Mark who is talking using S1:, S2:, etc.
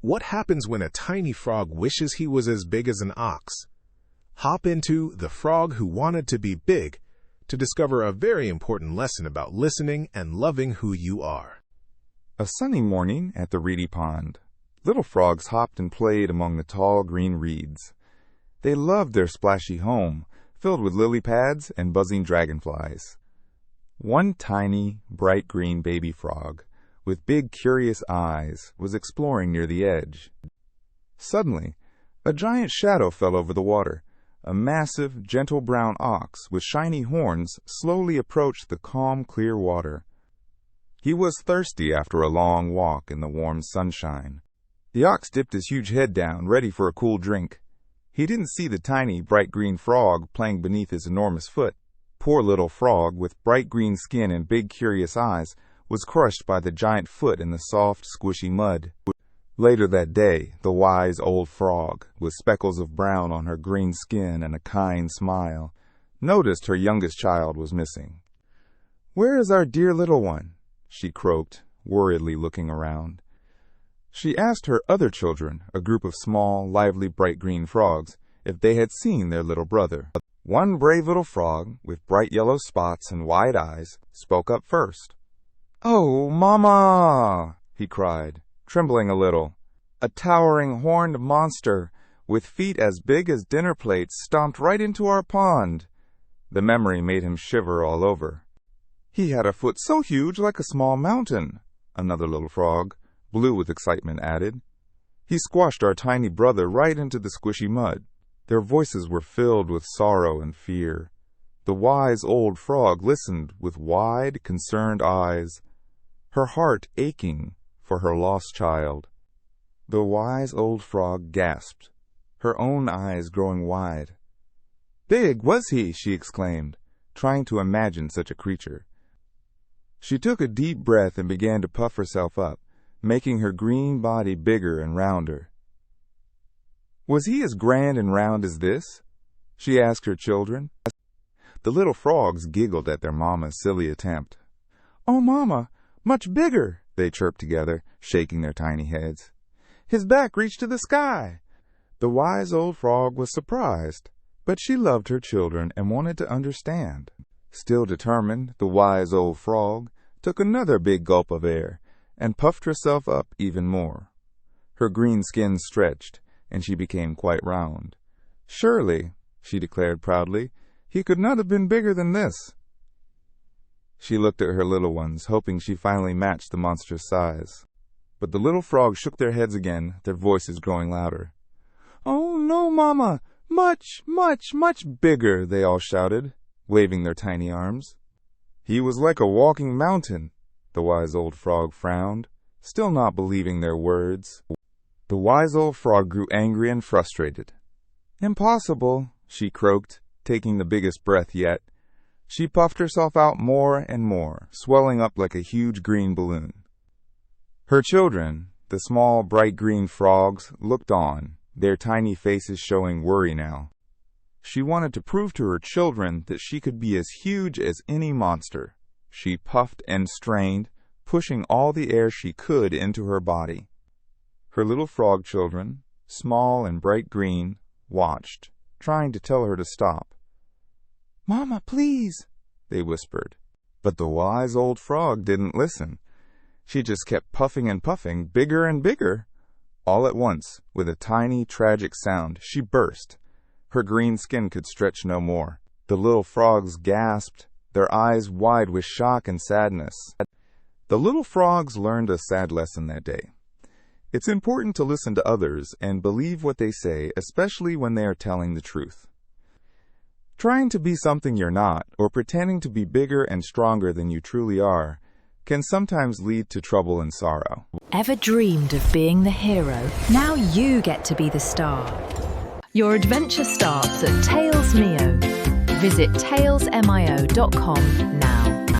S1: What happens when a tiny frog wishes he was as big as an ox? Hop into The Frog Who Wanted to Be Big to discover a very important lesson about listening and loving who you are.
S2: A sunny morning at the reedy pond, little frogs hopped and played among the tall green reeds. They loved their splashy home, filled with lily pads and buzzing dragonflies. One tiny, bright green baby frog, with big curious eyes, was exploring near the edge. Suddenly, a giant shadow fell over the water. A massive, gentle brown ox with shiny horns slowly approached the calm, clear water. He was thirsty after a long walk in the warm sunshine. The ox dipped his huge head down, ready for a cool drink. He didn't see the tiny, bright green frog playing beneath his enormous foot. Poor little frog, with bright green skin and big, curious eyes, was crushed by the giant foot in the soft, squishy mud. Later that day, the wise old frog, with speckles of brown on her green skin and a kind smile, noticed her youngest child was missing. "Where is our dear little one?" she croaked, worriedly looking around. She asked her other children, a group of small, lively, bright green frogs, if they had seen their little brother. One brave little frog, with bright yellow spots and wide eyes, spoke up first. "Oh, Mama!" he cried, trembling a little. "A towering horned monster, with feet as big as dinner plates, stomped right into our pond." The memory made him shiver all over. "He had a foot so huge like a small mountain," another little frog, blue with excitement, added. "He squashed our tiny brother right into the squishy mud." Their voices were filled with sorrow and fear. The wise old frog listened with wide, concerned eyes, her heart aching for her lost child. The wise old frog gasped, her own eyes growing wide. "Big, was he?" she exclaimed, trying to imagine such a creature. She took a deep breath and began to puff herself up, making her green body bigger and rounder. "Was he as grand and round as this?" she asked her children. The little frogs giggled at their mama's silly attempt. "Oh, Mama, much bigger," they chirped together, shaking their tiny heads. "His back reached to the sky." The wise old frog was surprised, but she loved her children and wanted to understand. Still determined, the wise old frog took another big gulp of air and puffed herself up even more. Her green skin stretched, and she became quite round. "Surely," she declared proudly, "he could not have been bigger than this." She looked at her little ones, hoping she finally matched the monster's size. But the little frogs shook their heads again, their voices growing louder. "Oh, no, Mama! Much, much, much bigger!" they all shouted, waving their tiny arms. "He was like a walking mountain," the wise old frog frowned, still not believing their words. The wise old frog grew angry and frustrated. "Impossible," she croaked, taking the biggest breath yet. She puffed herself out more and more, swelling up like a huge green balloon. Her children, the small bright green frogs, looked on, their tiny faces showing worry now. She wanted to prove to her children that she could be as huge as any monster. She puffed and strained, pushing all the air she could into her body. Her little frog children, small and bright green, watched, trying to tell her to stop. "Mama, please," they whispered. But the wise old frog didn't listen. She just kept puffing and puffing, bigger and bigger. All at once, with a tiny, tragic sound, she burst. Her green skin could stretch no more. The little frogs gasped, their eyes wide with shock and sadness. The little frogs learned a sad lesson that day. It's important to listen to others and believe what they say, especially when they are telling the truth. Trying to be something you're not, or pretending to be bigger and stronger than you truly are, can sometimes lead to trouble and sorrow.
S3: Ever dreamed of being the hero? Now you get to be the star. Your adventure starts at TalesMio. Visit talesmio.com now.